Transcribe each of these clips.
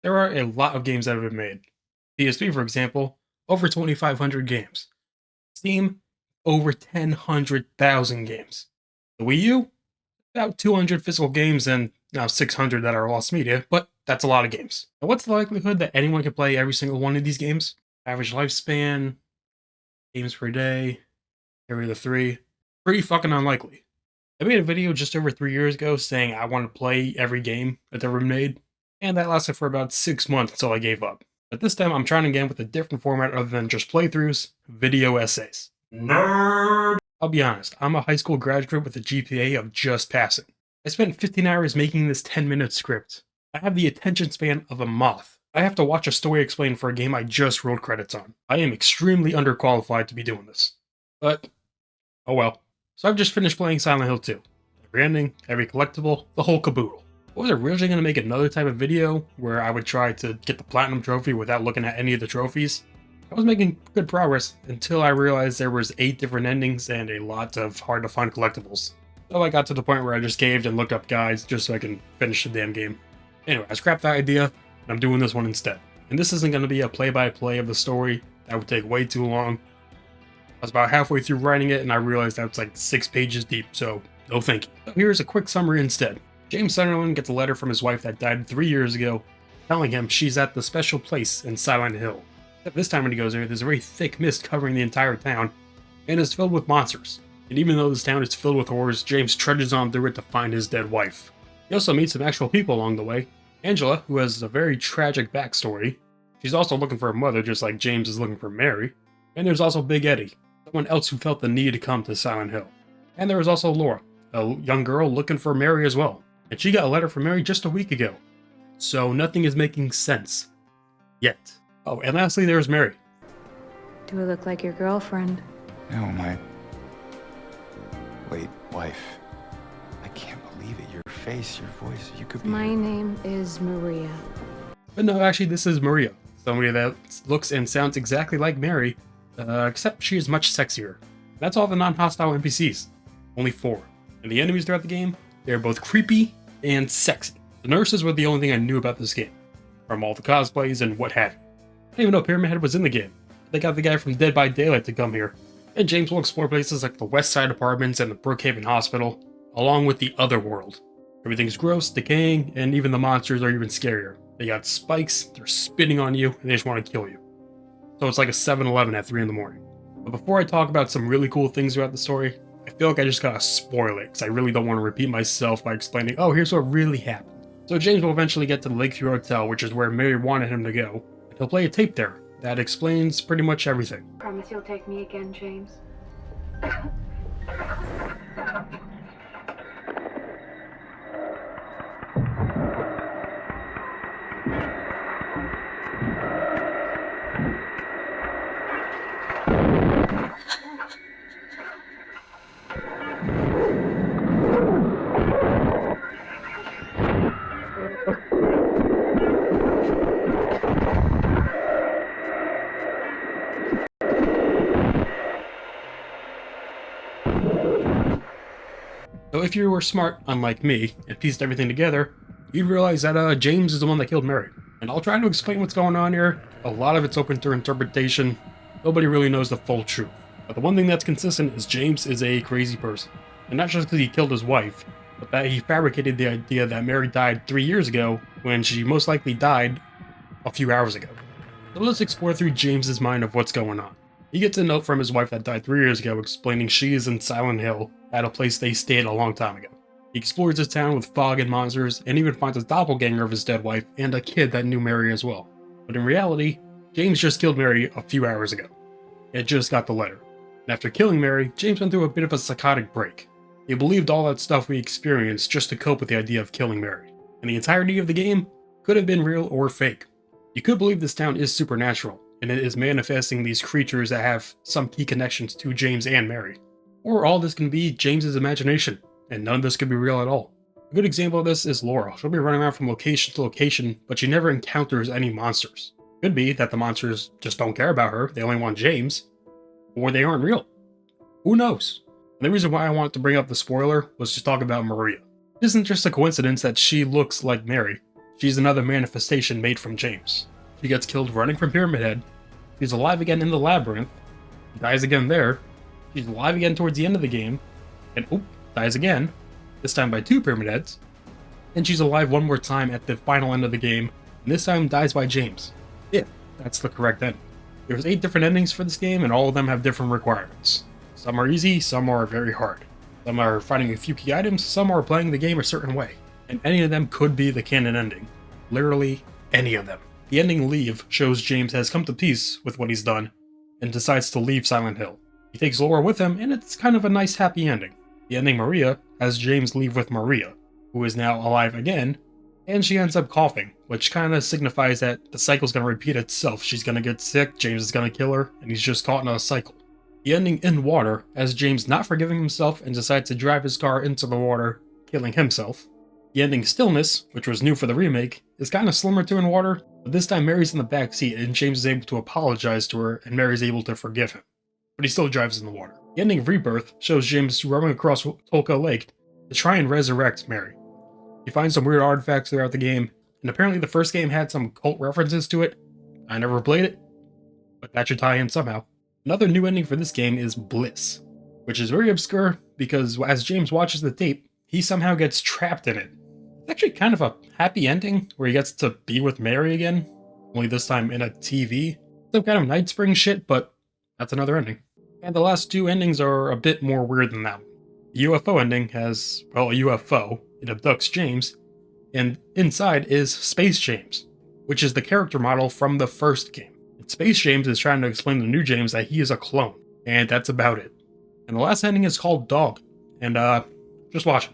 There are a lot of games that have been made. PSP, for example, over 2,500 games. Steam, over 1,000 games. The Wii U, about 200 physical games and now 600 that are lost media, but that's a lot of games. Now, what's the likelihood that anyone can play every single one of these games? Average lifespan, games per day, every other three. Pretty fucking unlikely. I made a video just over 3 years ago saying I want to play every game that's ever been made, and that lasted for about 6 months until I gave up. But this time I'm trying again with a different format other than just playthroughs, video essays. Nerd! I'll be honest, I'm a high school graduate with a GPA of just passing. I spent 15 hours making this 10-minute script. I have the attention span of a moth. I have to watch a story explained for a game I just wrote credits on. I am extremely underqualified to be doing this. But, oh well. So I've just finished playing Silent Hill 2. Every ending, every collectible, the whole caboodle. I was originally going to make another type of video where I would try to get the Platinum Trophy without looking at any of the trophies. I was making good progress until I realized there was 8 different endings and a lot of hard to find collectibles. So I got to the point where I just caved and looked up guides just so I can finish the damn game. Anyway, I scrapped that idea and I'm doing this one instead. And this isn't going to be a play-by-play of the story. That would take way too long. I was about halfway through writing it and I realized that it's like 6 pages deep, so no thank you. So here's a quick summary instead. James Sunderland gets a letter from his wife that died 3 years ago, telling him she's at the special place in Silent Hill. Except this time when he goes there, there's a very thick mist covering the entire town, and it's filled with monsters. And even though this town is filled with horrors, James trudges on through it to find his dead wife. He also meets some actual people along the way. Angela, who has a very tragic backstory. She's also looking for a mother, just like James is looking for Mary. And there's also Big Eddie, someone else who felt the need to come to Silent Hill. And there was also Laura, a young girl looking for Mary as well. And she got a letter from Mary just a week ago. So nothing is making sense. Yet. Oh, and lastly, there's Mary. Do I look like your girlfriend? No, my late wife. I can't believe it. Your face, your voice, you could be... My name is Maria. But no, actually, this is Maria. Somebody that looks and sounds exactly like Mary, except she is much sexier. That's all the non-hostile NPCs. Only 4. And the enemies throughout the game, they're both creepy and sexy. The nurses were the only thing I knew about this game, from all the cosplays and what have you. I didn't even know Pyramid Head was in the game. They got the guy from Dead by Daylight to come here. And James will explore places like the West Side Apartments and the Brookhaven Hospital, along with the Other World. Everything's gross, decaying, and even the monsters are even scarier. They got spikes, they're spitting on you, and they just want to kill you. So it's like a 7-Eleven at 3 in the morning. But before I talk about some really cool things about the story, I feel like I just gotta spoil it, because I really don't want to repeat myself by explaining, oh, here's what really happened. So James will eventually get to the Lakeview Hotel, which is where Mary wanted him to go. And he'll play a tape there that explains pretty much everything. Promise you'll take me again, James. So if you were smart, unlike me, and pieced everything together, you'd realize that James is the one that killed Mary. And I'll try to explain what's going on here. A lot of it's open to interpretation. Nobody really knows the full truth. But the one thing that's consistent is James is a crazy person. And not just because he killed his wife, but that he fabricated the idea that Mary died 3 years ago when she most likely died a few hours ago. So let's explore through James's mind of what's going on. He gets a note from his wife that died 3 years ago explaining she is in Silent Hill at a place they stayed a long time ago. He explores his town with fog and monsters and even finds a doppelganger of his dead wife and a kid that knew Mary as well. But in reality, James just killed Mary a few hours ago. It just got the letter. And after killing Mary, James went through a bit of a psychotic break. He believed all that stuff we experienced just to cope with the idea of killing Mary. And the entirety of the game could have been real or fake. You could believe this town is supernatural, and it is manifesting these creatures that have some key connections to James and Mary. Or all this can be James's imagination, and none of this could be real at all. A good example of this is Laura. She'll be running around from location to location, but she never encounters any monsters. Could be that the monsters just don't care about her, they only want James, or they aren't real. Who knows? And the reason why I wanted to bring up the spoiler was to talk about Maria. It isn't just a coincidence that she looks like Mary. she's another manifestation made from James. She gets killed running from Pyramid Head. She's alive again in the labyrinth. Dies again there. She's alive again towards the end of the game. And dies again. This time by 2 Pyramid Heads. And she's alive one more time at the final end of the game. And this time dies by James. Yeah, that's the correct end. There's 8 different endings for this game, and all of them have different requirements. Some are easy, some are very hard. Some are finding a few key items, some are playing the game a certain way. And any of them could be the canon ending. Literally, any of them. The ending Leave shows James has come to peace with what he's done, and decides to leave Silent Hill. He takes Laura with him, and it's kind of a nice happy ending. The ending Maria has James leave with Maria, who is now alive again, and she ends up coughing, which kind of signifies that the cycle's going to repeat itself. She's going to get sick, James is going to kill her, and he's just caught in a cycle. The ending In Water has James not forgiving himself and decides to drive his car into the water, killing himself. The ending Stillness, which was new for the remake, is kind of similar to In Water, but this time Mary's in the back seat and James is able to apologize to her and Mary's able to forgive him. But he still drives in the water. The ending Rebirth shows James rowing across Tolka Lake to try and resurrect Mary. You find some weird artifacts throughout the game, and apparently the first game had some cult references to it. I never played it, but that should tie in somehow. Another new ending for this game is Bliss, which is very obscure because as James watches the tape, he somehow gets trapped in it. It's actually kind of a happy ending where he gets to be with Mary again, only this time in a TV. Some kind of Night Spring shit, but that's another ending. And the last 2 endings are a bit more weird than that one. The UFO ending has, well, a UFO. It abducts James, and inside is Space James, which is the character model from the first game. And Space James is trying to explain to new James that he is a clone, and that's about it. And the last ending is called Dog, and just watch it.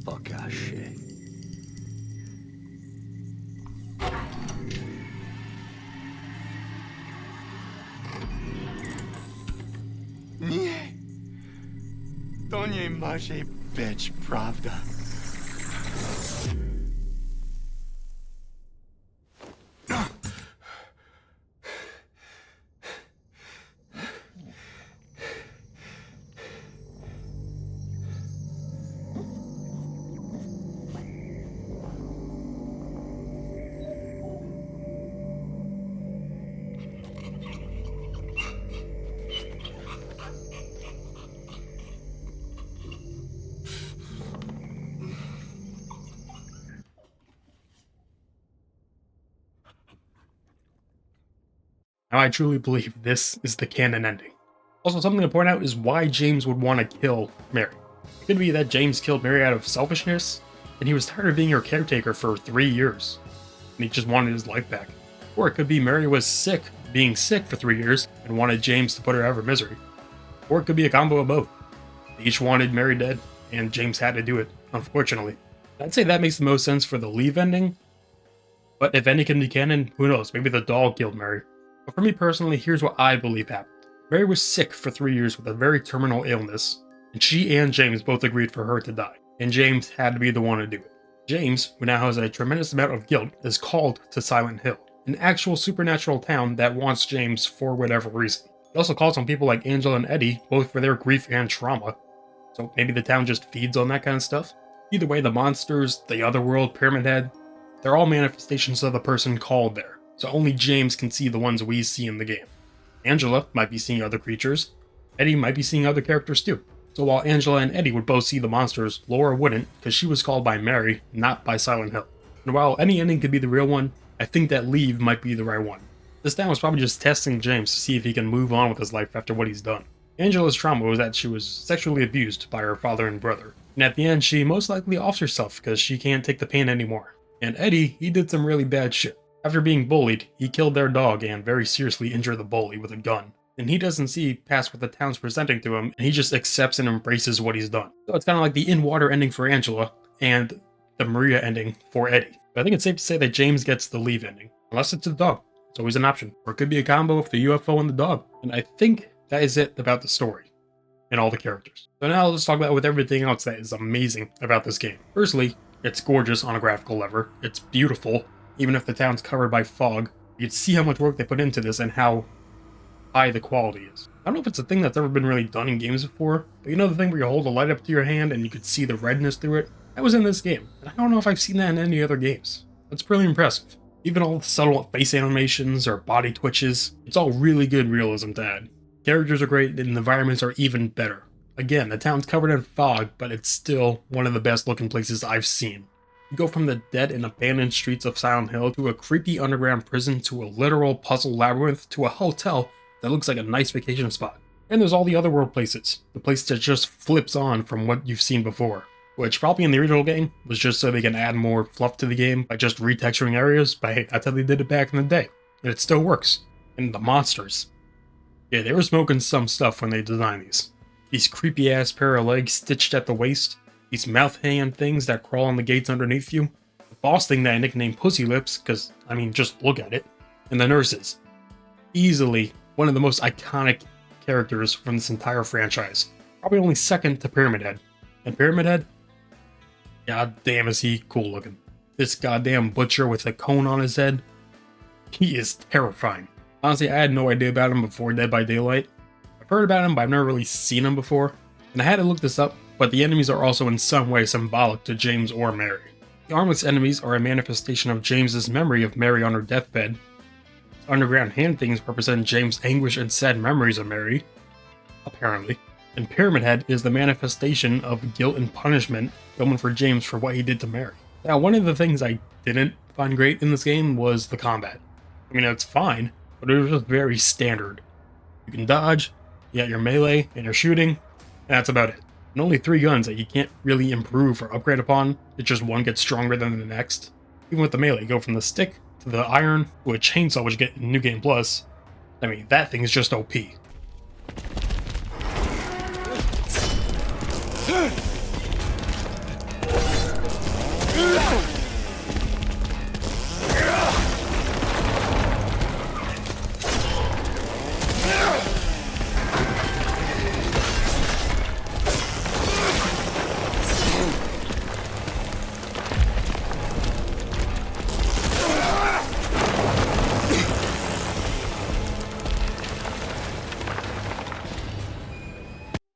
Fuck out shit. Nie. To nie może być prawda. Now I truly believe this is the canon ending. Also, something to point out is why James would want to kill Mary. It could be that James killed Mary out of selfishness, and he was tired of being her caretaker for 3 years, and he just wanted his life back. Or it could be Mary was sick, being sick for 3 years, and wanted James to put her out of her misery. Or it could be a combo of both. They each wanted Mary dead, and James had to do it, unfortunately. I'd say that makes the most sense for the Leave ending, but if any can be canon, who knows, maybe the dog killed Mary. But for me personally, here's what I believe happened. Mary was sick for 3 years with a very terminal illness, and she and James both agreed for her to die, and James had to be the one to do it. James, who now has a tremendous amount of guilt, is called to Silent Hill, an actual supernatural town that wants James for whatever reason. It also calls on people like Angela and Eddie, both for their grief and trauma, so maybe the town just feeds on that kind of stuff. Either way, the monsters, the Otherworld, Pyramid Head, they're all manifestations of the person called there. So only James can see the ones we see in the game. Angela might be seeing other creatures. Eddie might be seeing other characters too. So while Angela and Eddie would both see the monsters, Laura wouldn't, because she was called by Mary, not by Silent Hill. And while any ending could be the real one, I think that Leave might be the right one. This town was probably just testing James to see if he can move on with his life after what he's done. Angela's trauma was that she was sexually abused by her father and brother. And at the end, she most likely offs herself because she can't take the pain anymore. And Eddie, he did some really bad shit. After being bullied, he killed their dog and very seriously injured the bully with a gun. And he doesn't see past what the town's presenting to him, and he just accepts and embraces what he's done. So it's kind of like the In Water ending for Angela, and the Maria ending for Eddie. But I think it's safe to say that James gets the Leave ending. Unless it's the dog. It's always an option. Or it could be a combo of the UFO and the dog. And I think that is it about the story. And all the characters. So now let's talk about with everything else that is amazing about this game. Firstly, It's gorgeous on a graphical level. It's beautiful, even if the town's covered by fog. You can see how much work they put into this and how high the quality is. I don't know if it's a thing that's ever been really done in games before, but you know the thing where you hold a light up to your hand and you could see the redness through it? That was in this game, and I don't know if I've seen that in any other games. That's pretty impressive. Even all the subtle face animations or body twitches, it's all really good realism to add. Characters are great and the environments are even better. Again, the town's covered in fog, but it's still one of the best looking places I've seen. You go from the dead and abandoned streets of Silent Hill to a creepy underground prison to a literal puzzle labyrinth to a hotel that looks like a nice vacation spot. And there's all the other world places, the place that just flips on from what you've seen before. Which probably in the original game was just so they can add more fluff to the game by just retexturing areas, but hey, that's how they did it back in the day. And it still works. And the monsters. Yeah, they were smoking some stuff when they designed these. These creepy ass pair of legs stitched at the waist, these mouth hand things that crawl on the gates underneath you, the boss thing that I nicknamed Pussy Lips, cause I mean just look at it, and the nurses. Easily one of the most iconic characters from this entire franchise. Probably only second to Pyramid Head. And Pyramid Head? God damn, is he cool looking. This goddamn butcher with a cone on his head, he is terrifying. Honestly, I had no idea about him before Dead by Daylight. I've heard about him, but I've never really seen him before. And I had to look this up, but the enemies are also in some way symbolic to James or Mary. The armless enemies are a manifestation of James's memory of Mary on her deathbed. Underground hand things represent James' anguish and sad memories of Mary, apparently. And Pyramid Head is the manifestation of guilt and punishment coming for James for what he did to Mary. Now, one of the things I didn't find great in this game was the combat. I mean, it's fine, but it was just very standard. You can dodge, you got your melee, and your shooting, and that's about it. And only 3 guns that you can't really improve or upgrade upon, it's just one gets stronger than the next. Even with the melee, you go from the stick to the iron to a chainsaw, which you get in New Game Plus. I mean, that thing is just OP.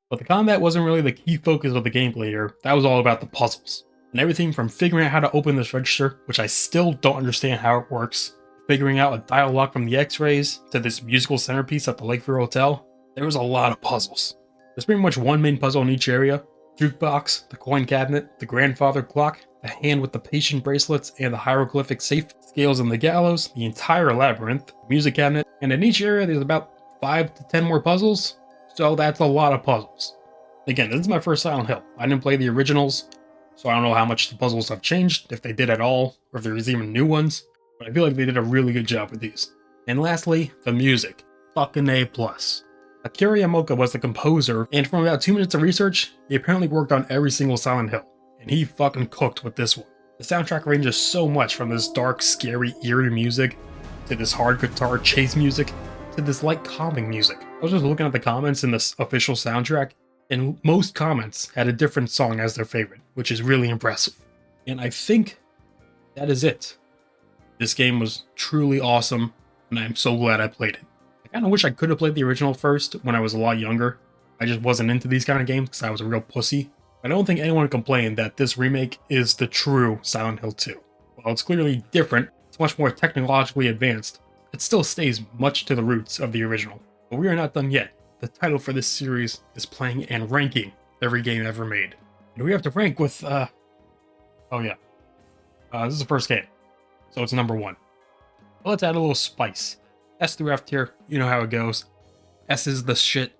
But the combat wasn't really the key focus of the gameplay here, that was all about the puzzles. And everything from figuring out how to open this register, which I still don't understand how it works, figuring out a dial lock from the x-rays, to this musical centerpiece at the Lakeview Hotel, there was a lot of puzzles. There's pretty much one main puzzle in each area: jukebox, the coin cabinet, the grandfather clock, the hand with the patient bracelets, and the hieroglyphic safe, scales in the gallows, the entire labyrinth, music cabinet, and in each area there's about 5 to 10 more puzzles. So that's a lot of puzzles. Again, this is my first Silent Hill. I didn't play the originals, so I don't know how much the puzzles have changed, if they did at all, or if there's even new ones, but I feel like they did a really good job with these. And lastly, the music. Fucking A+. Akira Yamaoka was the composer, and from about 2 minutes of research, he apparently worked on every single Silent Hill, and he fucking cooked with this one. The soundtrack ranges so much from this dark, scary, eerie music, to this hard guitar chase music, to this light calming music. I was just looking at the comments in this official soundtrack, and most comments had a different song as their favorite, which is really impressive. And I think that is it. This game was truly awesome, and I'm so glad I played it. I kind of wish I could have played the original first when I was a lot younger. I just wasn't into these kind of games because I was a real pussy. I don't think anyone complained that this remake is the true Silent Hill 2. While it's clearly different, it's much more technologically advanced, it still stays much to the roots of the original. But we are not done yet. The title for this series is playing and ranking every game ever made. And we have to rank with, this is the first game, so it's number 1. But let's add a little spice. S through F tier, you know how it goes. S is the shit,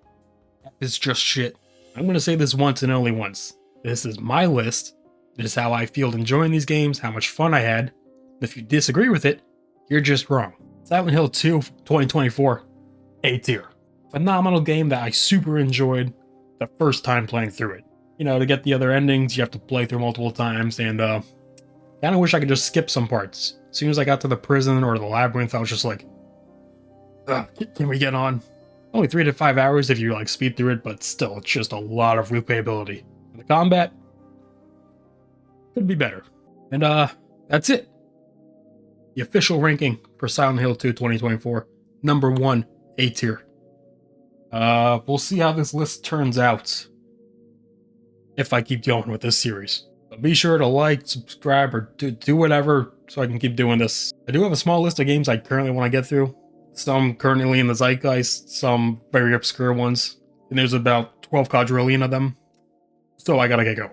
F is just shit. I'm going to say this once and only once. This is my list. This is how I feel enjoying these games, how much fun I had. If you disagree with it, you're just wrong. Silent Hill 2 2024, A tier. Phenomenal game that I super enjoyed the first time playing through it. You know, to get the other endings, you have to play through multiple times, and kind of wish I could just skip some parts. As soon as I got to the prison or the labyrinth, I was just like, can we get on? Only 3 to 5 hours if you like speed through it, but still, it's just a lot of replayability. And the combat could be better. And that's it. The official ranking for Silent Hill 2 2024. Number 1, A tier. We'll see how this list turns out if I keep going with this series. But be sure to like, subscribe, or do whatever so I can keep doing this. I do have a small list of games I currently want to get through. Some currently in the zeitgeist, some very obscure ones. And there's about 12 quadrillion of them. So I gotta get going.